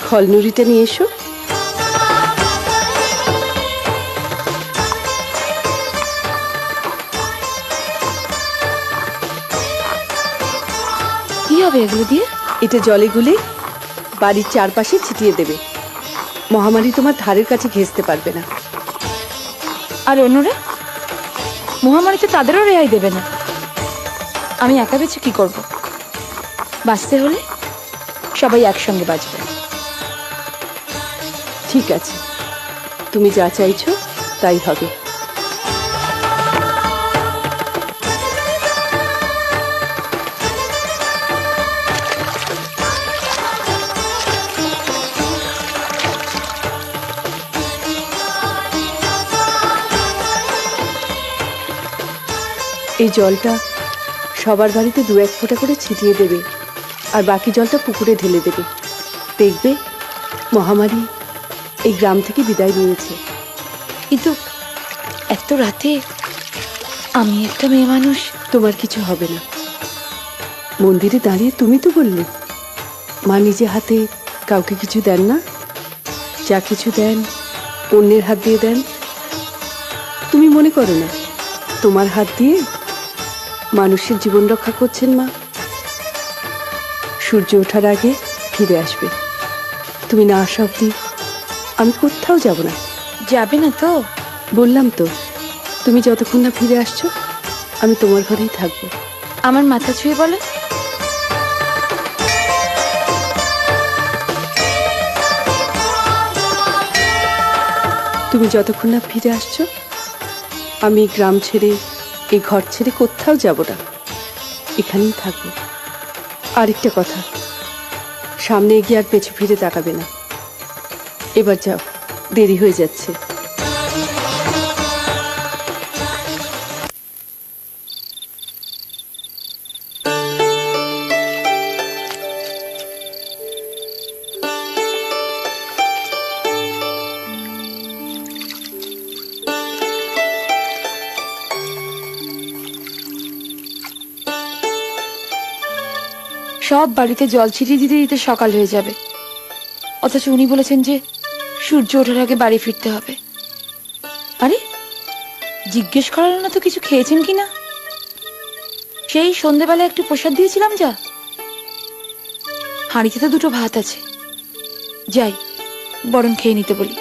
খলনুরিটা নিয়ে এসো। কি হবে এগুলো দিয়ে? এটা জলে গুলে বাড়ির চারপাশে ছিটিয়ে দেবে। মহামারী তোমার ধারের কাছে ঘেঁষতে পারবে না। আর অন্যরা? মহামারী তো তাদেরও রেহাই দেবে না। আমি একা বেঁচে কি করব? বাঁচতে হলে সবাই একসঙ্গে বাঁচবে। ঠিক আছে, তুমি যা চাইছো তাই হবে। এই জলটা সবার বাড়িতে 2-1 ফোঁটা করে ছিটিয়ে দেবে, আর বাকি জলটা পুকুরে ঢেলে দেবে। দেখবে মহামারী এই গ্রাম থেকে বিদায় নিয়েছে। কিন্তু এত রাতে আমি একটা মেয়ে মানুষ। তোমার কিছু হবে না। মন্দিরে দাঁড়িয়ে তুমি তো বললে মা নিজে হাতে কাউকে কিছু দেন না, যা কিছু দেন অন্যের হাত দিয়ে দেন। তুমি মনে করো না তোমার হাত দিয়ে মানুষের জীবন রক্ষা করছেন মা? সূর্য ওঠার আগে ফিরে আসবে। তুমি না আসা অবধি আমি কোথাও যাব না। যাবে না তো? বললাম তো, তুমি যতক্ষণ না ফিরে আসছো আমি তোমার ঘরেই থাকবো। আমার মাথা ছুঁয়ে বলে, তুমি যতক্ষণ না ফিরে আসছো আমি এই গ্রাম ছেড়ে, এই ঘর ছেড়ে কোথাও যাব না, এখানেই থাকবো। আরেকটা কথা, সামনে এগিয়ে আর পেছু ফিরে তাকাবে না। এবার যাও, দেরি হয়ে যাচ্ছে। সব বাড়িতে জল ছিটিয়ে দিতে দিতে সকাল হয়ে যাবে, অথচ উনি বলেছেন যে সূর্য ওঠার আগে বাড়ি ফিরতে হবে। আরে জিজ্ঞেস করালো না তো কিছু খেয়েছেন কিনা? সেই সন্ধেবেলা একটু প্রসাদ দিয়েছিলাম যা, হাঁড়িতে তো 2টো ভাত আছে। যাই বরং খেয়ে নিতে বলি।